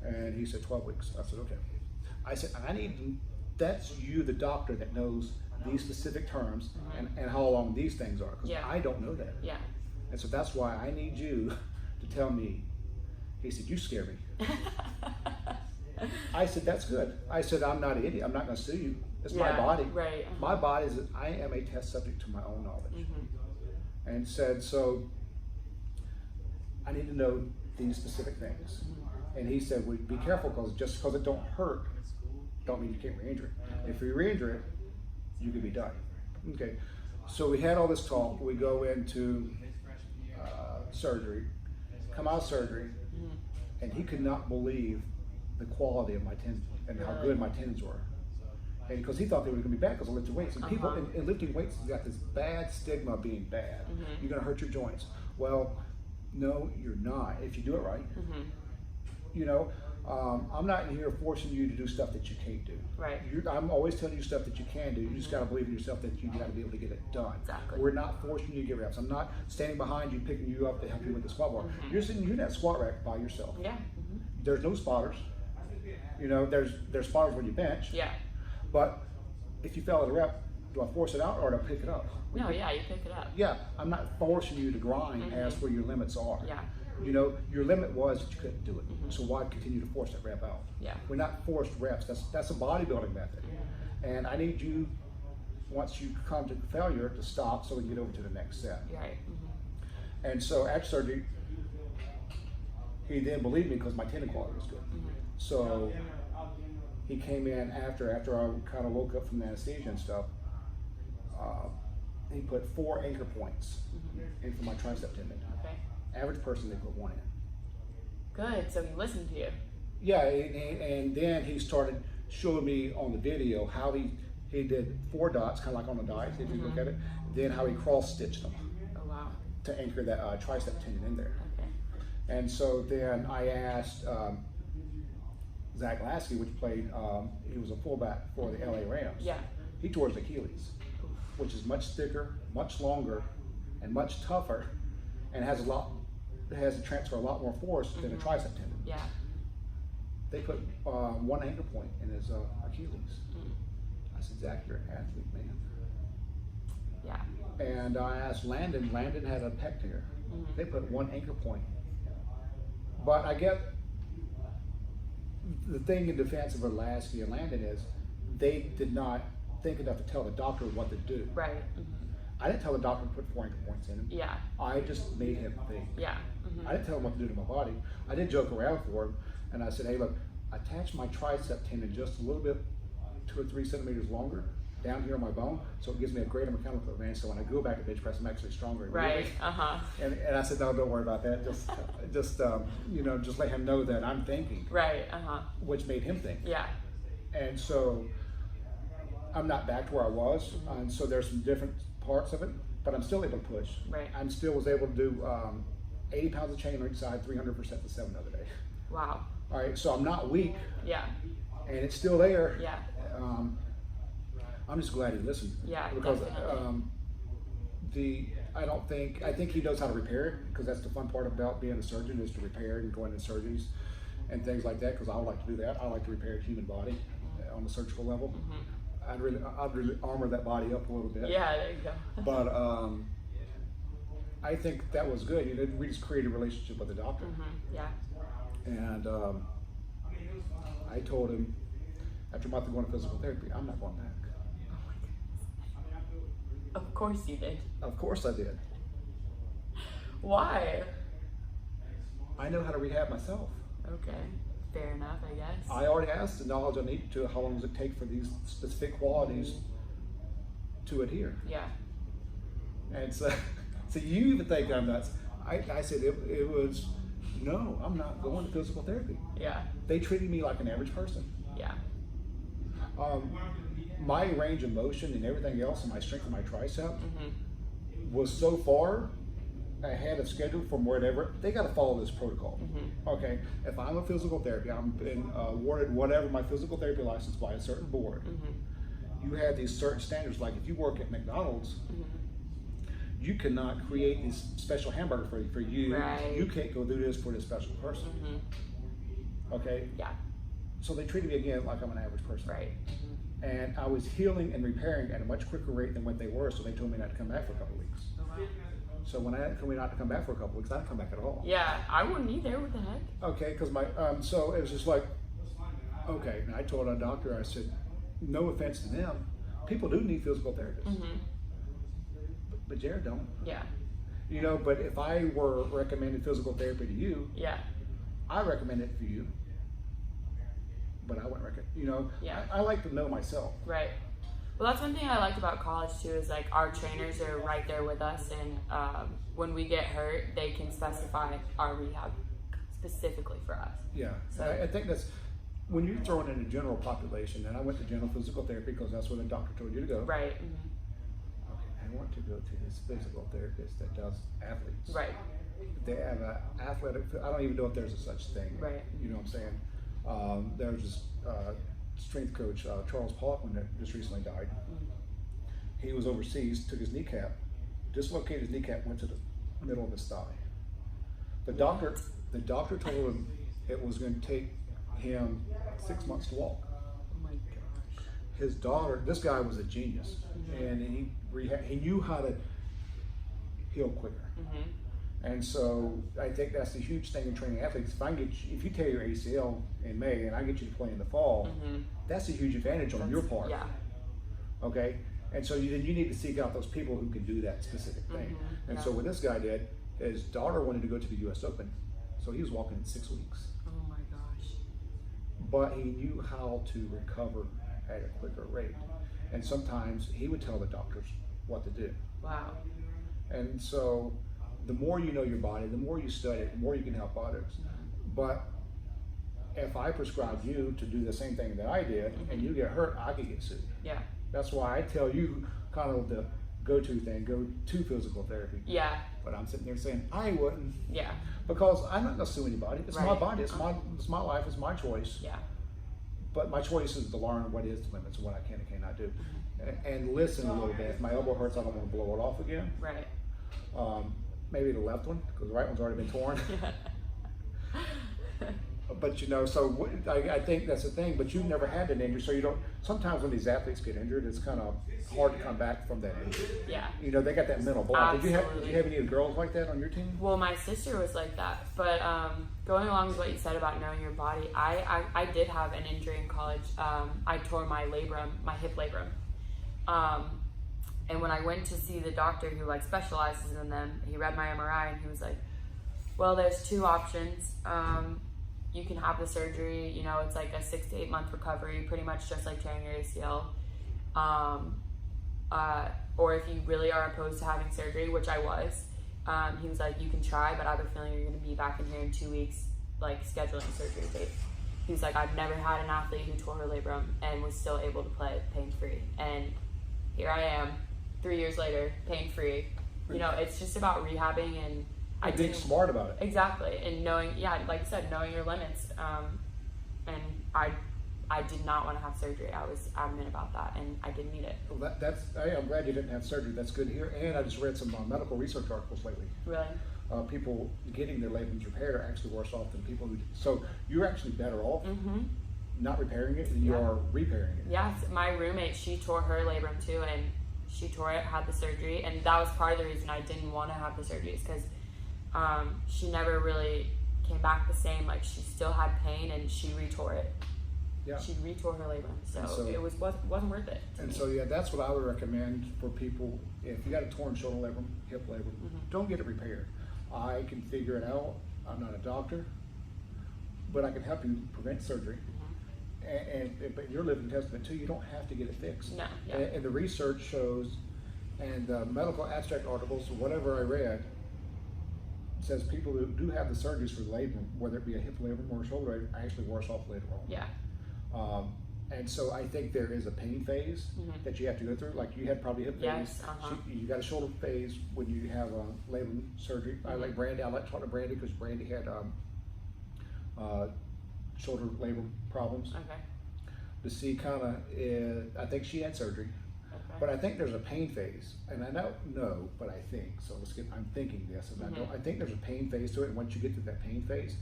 And he said 12 weeks. I said, okay. I said, that's you, the doctor, that knows these specific terms and how long these things are, because I don't know that. Yeah. And so that's why I need you to tell me. He said, you scare me. I said, that's good. I said, I'm not an idiot. I'm not going to sue you. It's my body. Right. My body is, I am a test subject to my own knowledge. And said, so I need to know these specific things. And he said, well, be careful, because just because it don't hurt, don't mean you can't re-injure it. If you re-injure it, you could be done. Okay, so we had all this talk. We go into surgery, come out of surgery, and he could not believe the quality of my tendons and how good my tendons were. And because he thought they were going to be bad because I lifted weights. And people in lifting weights got this bad stigma of being bad. You're going to hurt your joints. Well, no, you're not if you do it right. You know, I'm not in here forcing you to do stuff that you can't do. Right. I'm always telling you stuff that you can do. You just got to believe in yourself that you got to be able to get it done. Exactly. We're not forcing you to get reps. I'm not standing behind you, picking you up to help you with the squat bar. You're sitting in that squat rack by yourself. Yeah. There's no spotters. You know, there's spotters when you bench. Yeah. But if you fail at a rep, do I force it out or do I pick it up? No, yeah, you pick it up. Yeah, I'm not forcing you to grind past where your limits are. Yeah. You know, your limit was that you couldn't do it. So why continue to force that rep out? Yeah. We're not forced reps. That's a bodybuilding method. And I need you, once you come to failure, to stop so we can get over to the next set. Right. And so after surgery, he then believed me because my tendon quality was good. So he came in after I kind of woke up from the anesthesia and stuff. He put 4 anchor points in for my tricep tendon. Okay. Average person, they put 1 in. Good. So he listened to you. Yeah, and then he started showing me on the video how he did 4 dots, kind of like on a diet, if you look at it. Then how he cross stitched them. Oh wow. To anchor that tricep tendon in there. Okay. And so then I asked Zach Lasky, which played, he was a fullback for the LA Rams. Yeah. He tore his Achilles, which is much thicker, much longer, and much tougher, and has to transfer a lot more force than a tricep tendon. Yeah. They put 1 anchor point in his Achilles. I said, Zach, you're an athlete, man. Yeah. And I asked Landon. Landon had a pec tear. They put 1 anchor point. But I get the thing in defense of Lasky and Landon is they did not think enough to tell the doctor what to do. Right. I didn't tell the doctor to put 4 anchor points in him. Yeah. I just made him think. Yeah. I didn't tell him what to do to my body. I did joke around for him, and I said, hey, look, attach my tricep tendon just a little bit, 2 or 3 centimeters longer down here on my bone, so it gives me a greater mechanical advantage. So when I go back to bench press, I'm actually stronger. Right. And I said, no, don't worry about that. Just let him know that I'm thinking. Right. Which made him think. Yeah. And so I'm not back to where I was, and so there's some different parts of it, but I'm still able to push. Right. I'm still was able to do 80 pounds of chain on each side, 300% the 7 the other day. Wow. All right, so I'm not weak. Yeah. And it's still there. Yeah. I'm just glad he listened. Yeah, because definitely. I think he knows how to repair it, because that's the fun part about being a surgeon, is to repair it and going into surgeries and things like that, because I would like to do that. I like to repair the human body on the surgical level. I'd really armor that body up a little bit. Yeah, there you go. But I think that was good. You know, we just created a relationship with the doctor. Yeah. And I told him after a month of going to physical therapy, I'm not going back. Oh my goodness. Of course you did. Of course I did. Why? I know how to rehab myself. Okay. Fair enough, I guess. I already asked the knowledge I need to, how long does it take for these specific qualities to adhere? Yeah. And so you even think I'm nuts. I said it was, no, I'm not going to physical therapy. Yeah. They treated me like an average person. Yeah. My range of motion and everything else and my strength of my tricep was so far ahead of schedule from whatever, they got to follow this protocol. Okay, if I'm a physical therapy, I'm been awarded whatever my physical therapy license by a certain board. You have these certain standards. Like if you work at McDonald's, you cannot create this special hamburger for you. Right. You can't go do this for this special person. Okay. Yeah. So they treated me again like I'm an average person. Right. And I was healing and repairing at a much quicker rate than what they were. So they told me not to come back for a couple of weeks. So when I told me not to come back for a couple of weeks, I didn't come back at all. Yeah, I wouldn't either. What the heck? Okay, because my so it was just like, okay. And I told our doctor, I said, no offense to them, people do need physical therapists, but Jared don't. Yeah. You know, but if I were recommending physical therapy to you, Yeah. I recommend it for you, but I wouldn't recommend. You know, Yeah. I like to know myself. Right. Well, that's one thing I liked about college too, is like our trainers are right there with us, and when we get hurt, they can specify our rehab specifically for us. Yeah, So I think that's when you're throwing in the general population. And I went to general physical therapy because that's where the doctor told you to go. right. Okay, I want to go to this physical therapist that does athletes. Right. They have an athletic. I don't even know if there's a such thing. Right. You know what I'm saying? There was this strength coach, Charles Paulkman, that just recently died. He was overseas, took his kneecap, dislocated his kneecap, went to the middle of his thigh. The doctor told him it was going to take him 6 months to walk. Oh my gosh. His daughter, this guy was a genius, and he knew how to heal quicker. And so I think that's the huge thing in training athletes. If you tear your ACL in May and I get you to play in the fall, that's a huge advantage on your part. Yeah. Okay, and so you need to seek out those people who can do that specific thing. And so what this guy did, his daughter wanted to go to the U.S. Open, so he was walking in 6 weeks. Oh my gosh. But he knew how to recover at a quicker rate, and sometimes he would tell the doctors what to do. Wow. And so the more you know your body, the more you study it, the more you can help others. But if I prescribe you to do the same thing that I did and you get hurt, I could get sued. Yeah. That's why I tell you kind of the go-to thing, go to physical therapy. Yeah. But I'm sitting there saying, I wouldn't. Yeah. Because I'm not going to sue anybody. It's my Right. body. It's my life. It's my choice. Yeah. But my choice is to learn what is the limits and what I can and cannot do. And listen a little bit. If my elbow hurts, I don't want to blow it off again. Right. Maybe the left one, because the right one's already been torn. But you know, so I think that's the thing. But you've never had an injury, so you don't. Sometimes when these athletes get injured, it's kind of hard to come back from that injury. Yeah. You know, they got that mental block. Did you have Absolutely. any girls like that on your team? Well, my sister was like that, but going along with what you said about knowing your body, I did have an injury in college. I tore my labrum, my hip labrum, and when I went to see the doctor who like specializes in them, he read my MRI and he was like, "Well, there's two options. You can have the surgery. You know, it's like a 6 to 8 month recovery, pretty much just like tearing your ACL." Or if you really are opposed to having surgery, which I was, he was like, you can try, but I have a feeling you're going to be back in here in 2 weeks, like scheduling surgery date. He was like, I've never had an athlete who tore her labrum and was still able to play pain-free. And here I am, 3 years later, pain-free. You know, it's just about rehabbing and Being smart about it. Exactly. And knowing, yeah, like you said, knowing your limits. And I did not want to have surgery. I was adamant about that, and I didn't need it. Well, I'm glad you didn't have surgery. That's good to hear. And I just read some medical research articles lately. Really? People getting their labrums repaired are actually worse off than people who. So you're actually better off not repairing it than you are repairing it. Yes, my roommate, she tore her labrum too, and she tore it, had the surgery, and that was part of the reason I didn't want to have the surgery, is because she never really came back the same. Like, she still had pain, and she retore it. Yeah. She retore her labrum, so it wasn't worth it. And so, yeah, that's what I would recommend for people. If you got a torn shoulder labrum, hip labrum, don't get it repaired. I can figure it out. I'm not a doctor, but I can help you prevent surgery. But you're living testament too. You don't have to get it fixed. No. Yeah. And the research shows, and the medical abstract articles, whatever I read, says people who do have the surgeries for labrum, whether it be a hip labrum or a shoulder labrum, are actually worse off later on. Yeah. And so I think there is a pain phase that you have to go through. Like you had probably hip phase. Yes, You got a shoulder phase when you have a labor surgery. I like Brandy. I like to talk to Brandy because Brandy had shoulder labor problems. Okay. To see kind of, I think she had surgery. Okay. But I think there's a pain phase, and I don't know, but I think so. I'm thinking this, and I think there's a pain phase to it. And once you get to that pain phase,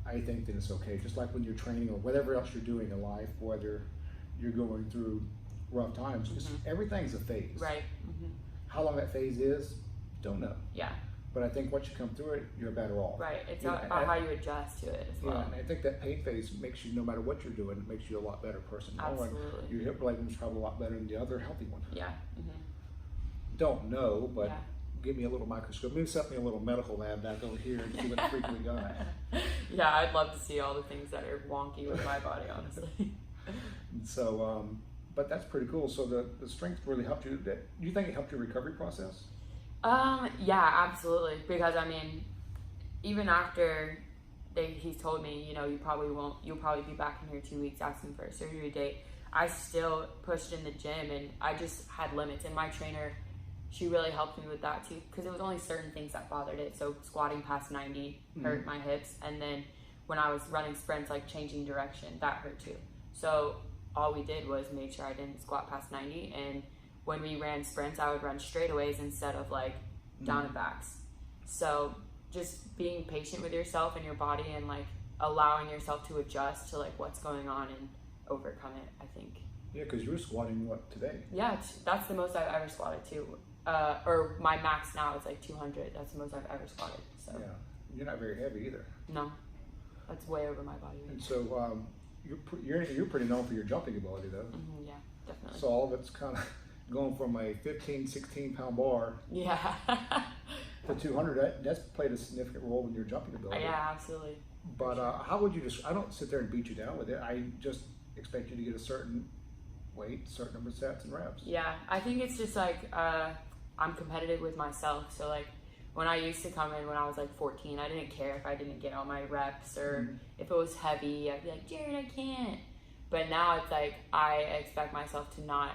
I think that it's okay. Just like when you're training or whatever else you're doing in life, whether you're going through rough times, everything's a phase. Right. How long that phase is, don't know. Yeah. But I think once you come through it, you're better off. Right. It's about how you adjust to it as well. Yeah, and I think that pain phase makes you, no matter what you're doing, it makes you a lot better person. Absolutely. Your hip replacement is probably a lot better than the other healthy one. Yeah. Don't know, but give me a little microscope. Maybe set me a little medical lab back over here and see what's frequently done. Yeah, I'd love to see all the things that are wonky with my body, honestly. So, but that's pretty cool. So the strength really helped you. Do you think it helped your recovery process? Yeah, absolutely. Because I mean, even after he's told me, you know, you'll probably be back in here 2 weeks asking for a surgery date, I still pushed in the gym, and I just had limits. And my trainer, she really helped me with that too, because it was only certain things that bothered it. So squatting past 90 hurt my hips, and then when I was running sprints, like changing direction, that hurt too. So all we did was make sure I didn't squat past 90, and when we ran sprints, I would run straightaways instead of like down and backs. So just being patient with yourself and your body, and like allowing yourself to adjust to like what's going on and overcome it, I think. Yeah, because you were squatting what today? Yeah, that's the most I've ever squatted too. Or my max now is like 200. That's the most I've ever squatted. So yeah, you're not very heavy either. No, that's way over my body weight. And so you're pretty known for your jumping ability though. Yeah, definitely. So all of it's kind of going from a 15, 16 pound bar to 200. That's played a significant role in your jumping ability. Yeah, absolutely. But how would you just? I don't sit there and beat you down with it. I just expect you to get a certain weight, certain number of sets and reps. Yeah, I think it's just like I'm competitive with myself. So like when I used to come in when I was like 14, I didn't care if I didn't get all my reps or if it was heavy. I'd be like, Jared, I can't. But now it's like I expect myself to not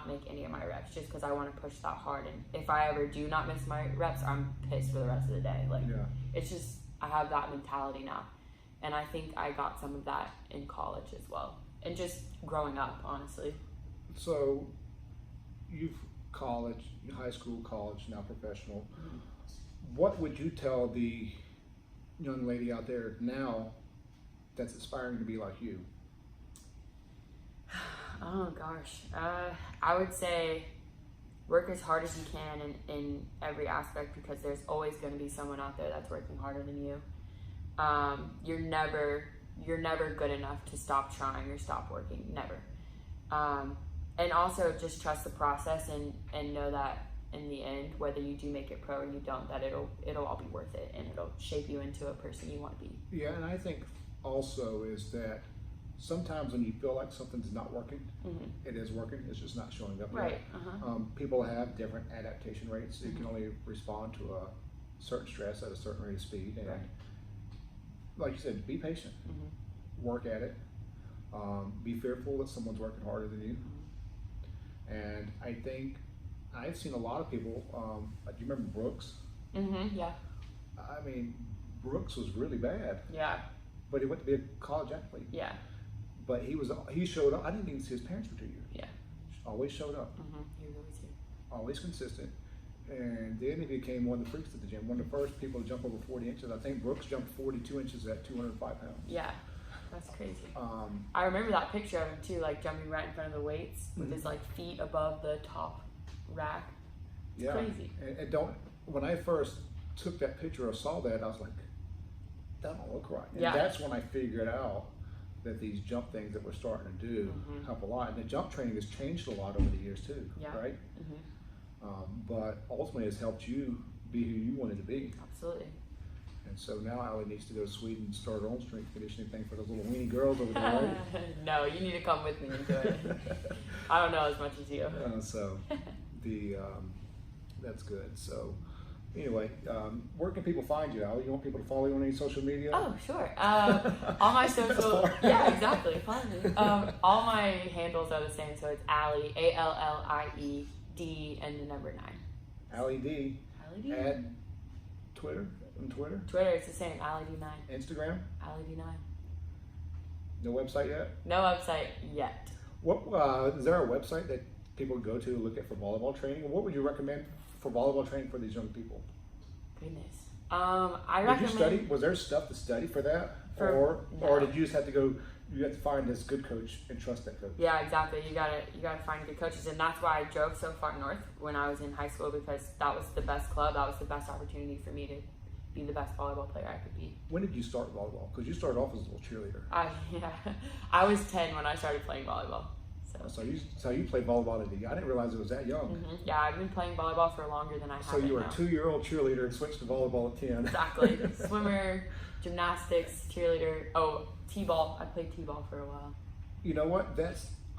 make any of my reps just because I want to push that hard. And if I ever do not miss my reps, I'm pissed for the rest of the day. Like it's just I have that mentality now, and I think I got some of that in college as well, and just growing up, honestly. So you've high school, college, now professional. What would you tell the young lady out there now that's aspiring to be like you? Oh gosh, I would say work as hard as you can in every aspect, because there's always going to be someone out there that's working harder than you. You're never good enough to stop trying or stop working, never. And also just trust the process and know that in the end, whether you do make it pro or you don't, that it'll all be worth it, and it'll shape you into a person you want to be. Yeah, and I think also is that sometimes when you feel like something's not working, it is working, it's just not showing up right. yet. People have different adaptation rates, so you can only respond to a certain stress at a certain rate of speed. And like you said, be patient, work at it, be fearful that someone's working harder than you. And I think I've seen a lot of people, do you remember Brooks? Yeah. I mean, Brooks was really bad. Yeah. But he went to be a college athlete. Yeah. But he showed up. I didn't even see his parents for 2 years. Yeah. Always showed up. He was always here. Always consistent. And then he became one of the freaks at the gym. One of the first people to jump over 40 inches. I think Brooks jumped 42 inches at 205 pounds. Yeah. That's crazy. I remember that picture of him too, like jumping right in front of the weights with his like feet above the top rack. It's crazy. And when I first took that picture or saw that, I was like, that don't look right. And that's when I figured out that these jump things that we're starting to do help a lot. And the jump training has changed a lot over the years too, right? But ultimately it's helped you be who you wanted to be. Absolutely. And so now Allie needs to go to Sweden and start her own strength conditioning thing for those little weenie girls over there, right? No, you need to come with me and do it. I don't know as much as you. So that's good. So Anyway, where can people find you, Allie? You want people to follow you on any social media? Oh, sure. All my social, yeah, exactly. Follow me. All my handles are the same, so it's Allie, ALLIED, and the number 9. Allie D. Allie D. At Twitter. On Twitter. Twitter, it's the same. Allie D9. Instagram. Allie D9. No website yet. No website yet. What is there a website that people go to look at for volleyball training? And what would you recommend for volleyball training for these young people? Goodness. I Did recommend. you study? Was there stuff to study for that, or did you just have to go? You have to find this good coach and trust that coach. Yeah, exactly. You gotta find good coaches, and that's why I drove so far north when I was in high school, because that was the best club. That was the best opportunity for me to be the best volleyball player I could be. When did you start volleyball? Because you started off as a little cheerleader. I was 10 when I started playing volleyball. So you played volleyball at I didn't realize it was that young. Mm-hmm. Yeah, I've been playing volleyball for longer than I have. So you were a 2-year-old cheerleader and switched to volleyball at 10. Exactly. Swimmer, gymnastics, cheerleader. Oh, t-ball. I played t-ball for a while. You know what?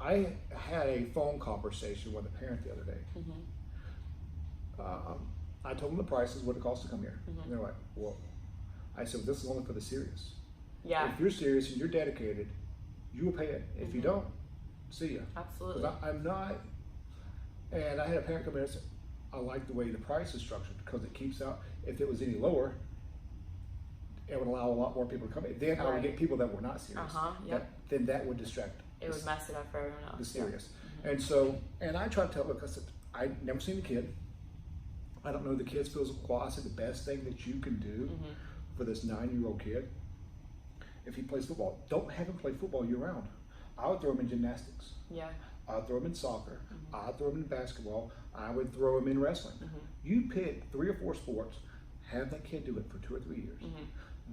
I had a phone conversation with a parent the other day. Mm-hmm. I told them the prices, what it costs to come here. Mm-hmm. And they're like, well, I said, this is only for the serious. Yeah. If you're serious and you're dedicated, you will pay it. If you don't, see ya. Absolutely. I'm not, and I had a parent come in and say, I like the way the price is structured because it keeps out, if it was any lower, it would allow a lot more people to come in. Then I would get people that were not serious. Yep. Then that would distract. It would mess it up for everyone else. The serious. Yeah. And so, and I tried to tell, look, I said, I'd never seen a kid. I don't know the kid's physical quality. I said the best thing that you can do for this 9-year-old kid, if he plays football, don't have him play football year round. I would throw him in gymnastics. Yeah. I'd throw him in soccer. I'd throw him in basketball. I would throw him in wrestling. You pick 3 or 4 sports, have that kid do it for 2 or 3 years.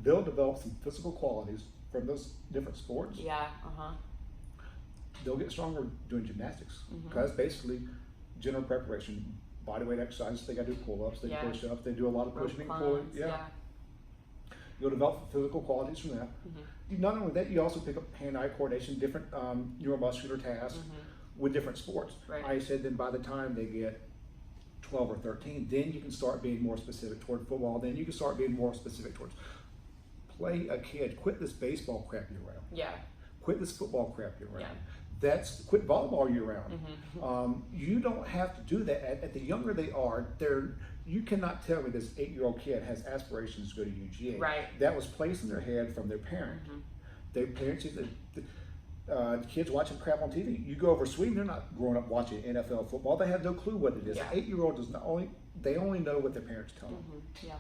They'll develop some physical qualities from those different sports. Yeah. They'll get stronger doing gymnastics because basically general preparation, body weight exercises. They got to do pull-ups, they push ups, they do a lot of pushing and pulling. Yeah. You'll develop physical qualities from that. Not only that, you also pick up hand-eye coordination, different neuromuscular tasks with different sports. Right. I said then by the time they get 12 or 13, then you can start being more specific toward football. Then you can start being more specific towards play a kid. Quit this baseball crap year round. Yeah. Quit this football crap year round. Yeah. Quit volleyball year round. You don't have to do that. At the younger they are, you cannot tell me this 8-year-old kid has aspirations to go to UGA. Right. That was placed in their head from their parent. Their parents, the kids watching crap on TV. You go over to Sweden, they're not growing up watching NFL football. They have no clue what it is. Yeah. An 8-year-old they only know what their parents tell them. Yeah.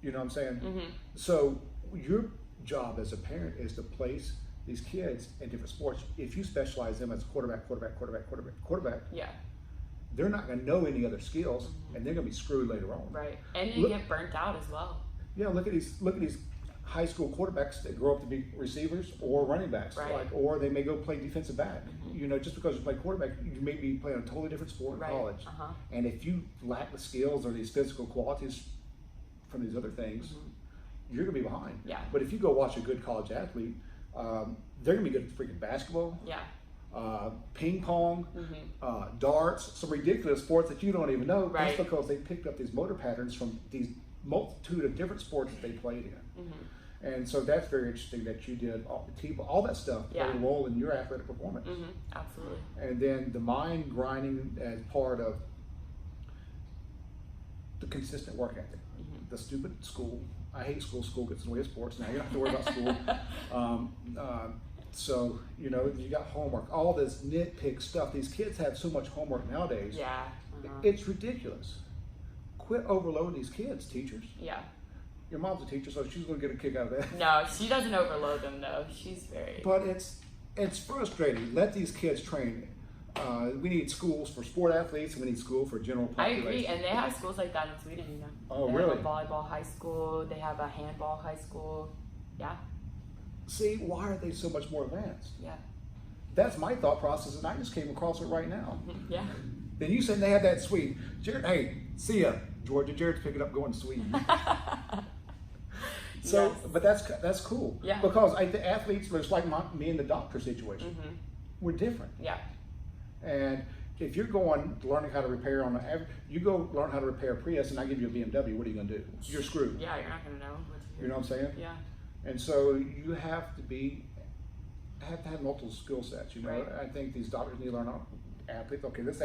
You know what I'm saying? So your job as a parent is to place these kids in different sports. If you specialize them as quarterback, Yeah. they're not going to know any other skills, and they're going to be screwed later on. Right. And you get burnt out as well. Yeah, look at these high school quarterbacks that grow up to be receivers or running backs, Right. or they may go play defensive back. You know, just because you play quarterback, you may be playing a totally different sport in college. And if you lack the skills or these physical qualities from these other things, you're going to be behind. Yeah. But if you go watch a good college athlete, they're going to be good at freaking basketball. Yeah. Ping pong, darts, some ridiculous sports that you don't even know, Right. just because they picked up these motor patterns from these multitude of different sports that they played in. And so that's very interesting that you did all that stuff played a role in your athletic performance. Absolutely. And then the mind grinding as part of the consistent work ethic. The stupid school. I hate school. School gets in the way of sports. Now you don't have to worry about school. So, you know, you got homework, all this nitpick stuff. These kids have so much homework nowadays. Yeah. It's ridiculous. Quit overloading these kids, teachers. Yeah. Your mom's a teacher, so she's going to get a kick out of that. No, she doesn't overload them though. She's very. But it's frustrating. Let these kids train. We need schools for sport athletes, and we need school for general population. I agree, and they have schools like that in Sweden, you know. Oh, they really? Have a volleyball high school. They have a handball high school. Yeah. See, why are they so much more advanced? Yeah. That's my thought process, and I just came across it right now. Yeah. Then you said they had that in Sweden. Jared, hey, see ya, Georgia. Jared's picking up going to Sweden. So, yes. But that's cool. Yeah. Because the athletes, it's like me and the doctor situation. We're different. Yeah. And if you're going learning how to repair you go learn how to repair a Prius and I give you a BMW, what are you going to do? You're screwed. Yeah, you're not going to know what to do. You know what I'm saying? Yeah. And so you have to have multiple skill sets. You know, Right. I think these doctors need to learn how athletes. Okay, this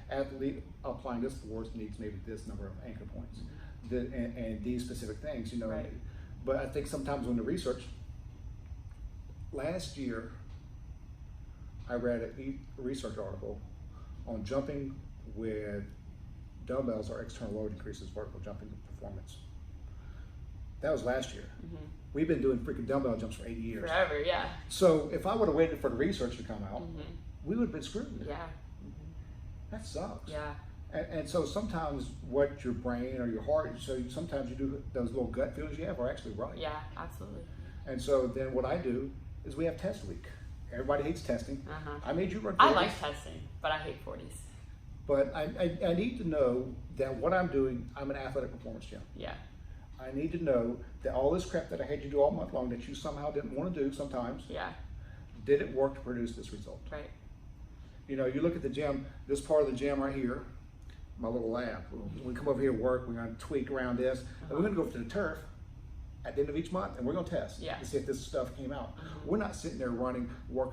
athlete applying this force needs maybe this number of anchor points, and these specific things. You know, Right. but I think sometimes when the research. Last year, I read a research article on jumping with dumbbells or external load increases vertical jumping performance. That was last year. Mm-hmm. We've been doing freaking dumbbell jumps for 80 years. Forever, yeah. So if I would have waited for the research to come out, Mm-hmm. we would have been screwed. Yeah. Mm-hmm. That sucks. Yeah. And so sometimes what your brain or your heart, so sometimes you do those little gut feelings you have are actually right. Yeah, absolutely. And so then what I do is we have test week. Everybody hates testing. Uh-huh. I made you run 40s. I like testing, but I hate 40s. But I need to know that what I'm doing, I'm an athletic performance gym. Yeah. I need to know that all this crap that I had you do all month long that you somehow didn't want to do sometimes, Yeah. did it work to produce this result? Right. You know, you look at the gym, this part of the gym right here, my little lab. When we come over here to work, we're going to tweak around this, and we're going to go to the turf at the end of each month, and we're going to test to see if this stuff came out. Mm-hmm. We're not sitting there working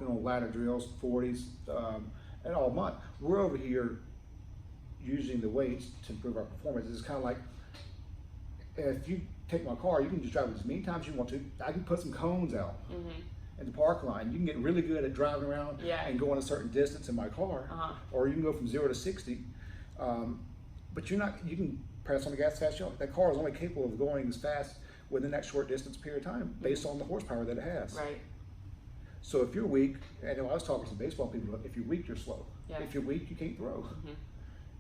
on ladder drills, 40s, and all month. We're over here using the weights to improve our performance. It's kind of like if you take my car, you can just drive it as many times as you want to. I can put some cones out in the park line. You can get really good at driving around and going a certain distance in my car, or you can go from 0 to 60. But you can press on the gas fast. That car is only capable of going as fast within that short distance period of time based on the horsepower that it has. Right. So if you're weak, and I was talking to baseball people, if you're weak, you're slow. Yeah. If you're weak, you can't throw.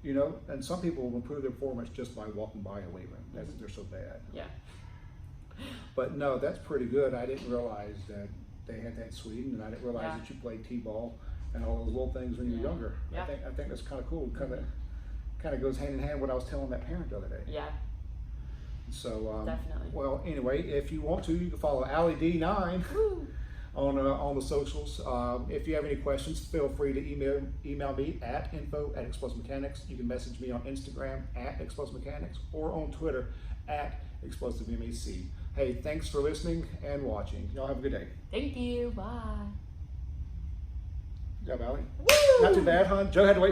You know, and some people will improve their performance just by walking by a weight room. They're so bad. Yeah. But no, that's pretty good. I didn't realize that they had that in Sweden, and I didn't realize that you played t-ball and all those little things when you were younger. Yeah. I think that's kind of cool. Kind of goes hand in hand with what I was telling that parent the other day. Yeah. So Definitely. Well, anyway, if you want to, you can follow Allie D9 on the socials. If you have any questions, feel free to email me at info@explosivemechanics. You can message me on Instagram @explosivemechanics or on Twitter @explosivemec. Hey, thanks for listening and watching. Y'all have a good day. Thank you. Bye. Good job, Allie. Woo! Not too bad, huh? Joe had to wait.